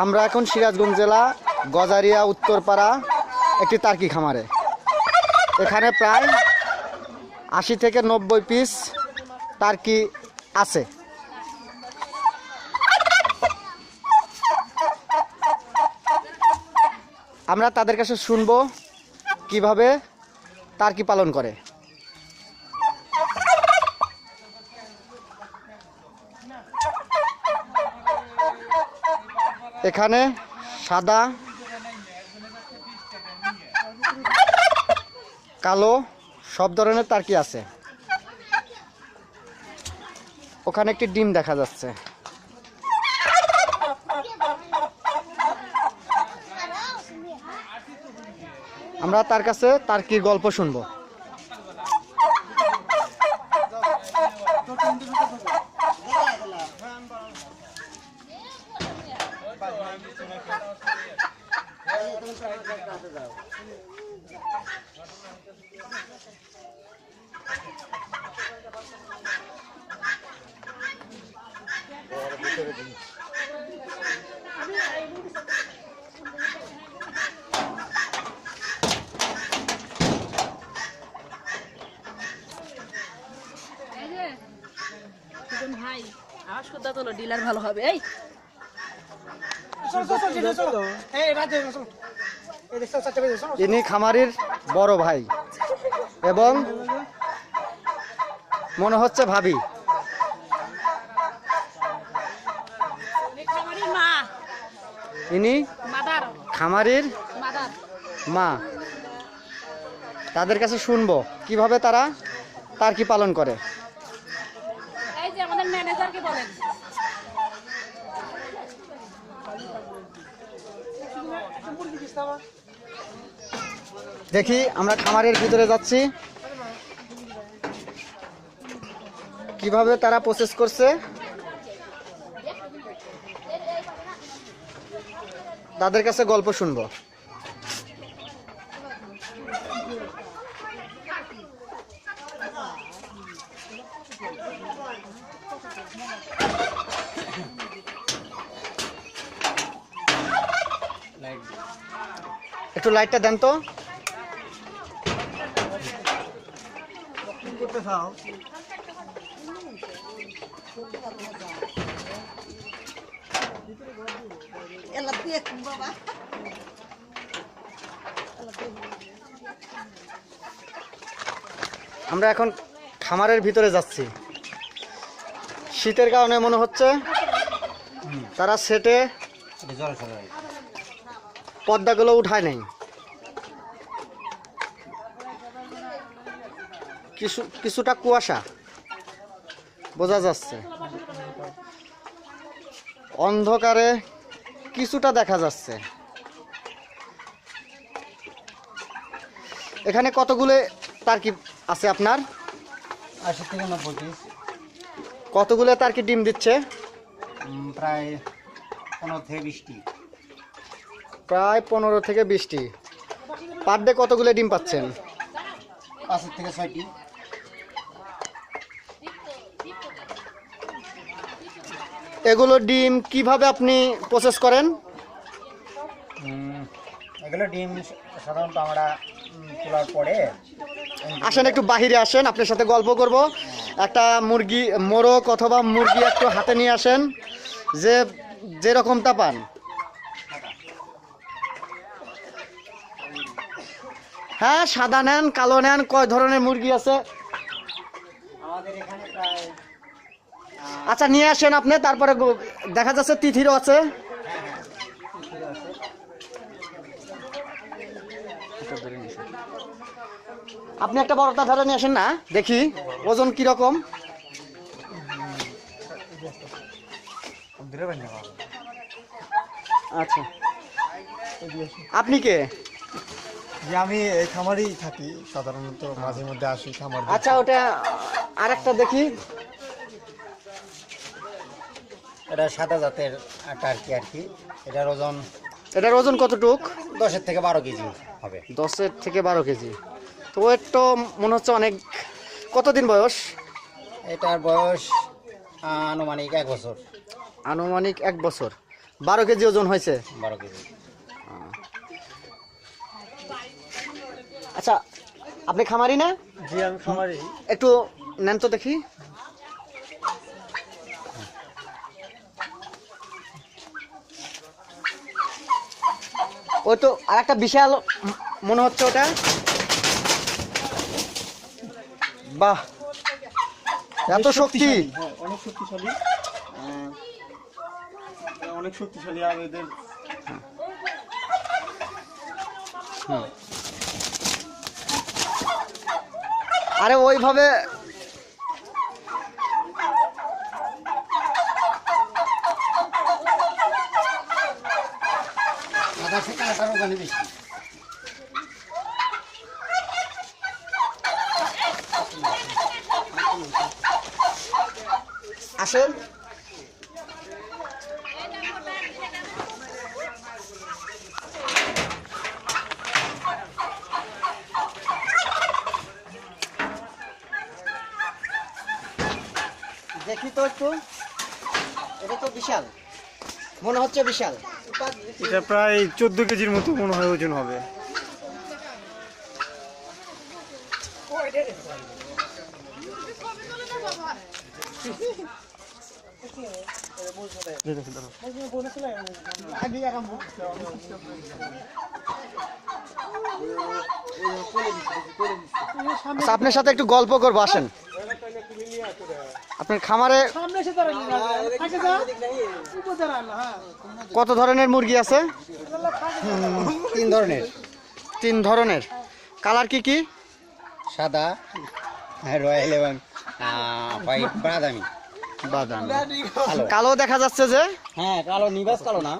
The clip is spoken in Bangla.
আমরা এখন সিরাজগঞ্জ জেলা গজারিয়া উত্তরপাড়া একটি টার্কি খামারে। এখানে প্রায় 80 থেকে 90 পিস টার্কি আছে। আমরা তাদের কাছে শুনবো কিভাবে টার্কি পালন করে। এখানে সাদা, কালো সব ধরনের টার্কি আছে। ওখানে একটি ডিম দেখা যাচ্ছে। আমরা তার কাছে টার্কির গল্প শুনবো। ভাই আমার সুদা তো ডিলার ভালো হবে। এই ইনি খামারির বড় ভাই এবং মনে হচ্ছে ভাবি। মা ইনি মাদার খামারির মাদার মা। তাদের কাছে শুনবো কিভাবে তারা টার্কি পালন করে। এই যে আমাদের ম্যানেজারকে বলেন। দেখি আমরা খামারের ভিতরে যাচ্ছি, কিভাবে তারা প্রসেস করছে তাদের কাছে গল্প শুনবো। একটু লাইটটা দেন তো। আমরা এখন খামারের ভিতরে যাচ্ছি। শীতের কারণে মনে হচ্ছে তারা সেটে পর্দাগুলো উঠায় নেই। কিছুটা কুয়াশা বোঝা যাচ্ছে, অন্ধকারে কিছুটা দেখা যাচ্ছে। এখানে কতগুলো টার্কি আছে আপনার? 80 থেকে 90 পিস। কতগুলো টার্কি ডিম দিচ্ছে? প্রায় 15 থেকে 20টি। প্রায় 15 থেকে 20টি। পার ডে কতগুলো ডিম পাচ্ছেন? 5 থেকে 6টি। এগুলো ডিম কিভাবে আপনি প্রসেস করেন? এগুলো ডিম সাধারণত আমরা তোলার পরে আসেন একটু বাহিরে আসেন, আপনার সাথে গল্প করব। একটা মুরগি মোরগ অথবা মুরগি একটু হাতে নিয়ে আসেন, যেরকমটা পান। হ্যাঁ, সাদা নেন, কালো নেন, কয় ধরনের মুরগি আছে? আমাদের এখানে প্রায় আচ্ছা নিয়ে আসেন আপনি। তারপরে দেখা যাচ্ছে তিথিরও আছে। আপনি একটা বড়টা ধরে নিয়ে আসেন না, দেখি ওজন কিরকম। আচ্ছা, আপনি কে? যে আমি এই খামারেই থাকি, সাধারণত মাঝে মধ্যে আসি খামার। আচ্ছা, ওটা আরেকটা দেখি। এটা সাদা জাতের টার্কি আর কি। এটার ওজন কতটুক? 10 থেকে 12 কেজি হবে। 10 থেকে 12 কেজি। তো ওয়েট তো মনে হচ্ছে অনেক। কতদিন বয়স? এটার বয়স আনুমানিক 1 বছর। আনুমানিক 1 বছর। 12 কেজি ওজন হয়েছে। 12 কেজি। আচ্ছা, আপনি খামারি না? জি আমি খামারি। একটু নেন তো দেখি। ওই তো আর একটা বিশাল মনে হচ্ছে ওটা। বাহ, এত শক্তি! হ্যাঁ অনেক শক্তিশালী, অনেক শক্তিশালী। আর এদের আরে ওইভাবে মাথা থেকে আটার ওখানে বেশি। আসেন। দেখি তো একটু, এটা তো বিশাল মনে হচ্ছে, বিশাল। এটা প্রায় 14 কেজির মতো মনে হয় ওজন হবে। আচ্ছা, আপনার সাথে একটু গল্প করবো, আসেন। আপনার খামারে কত ধরনের মুরগি আছে? 3 ধরনের। 3 ধরনের। কালার কি কি? সাদা, রয়্যাল এবং হোয়াইট বাদামি। বাদামি। কালো দেখা যাচ্ছে যে। হ্যাঁ কালো, নিবাস কালো না।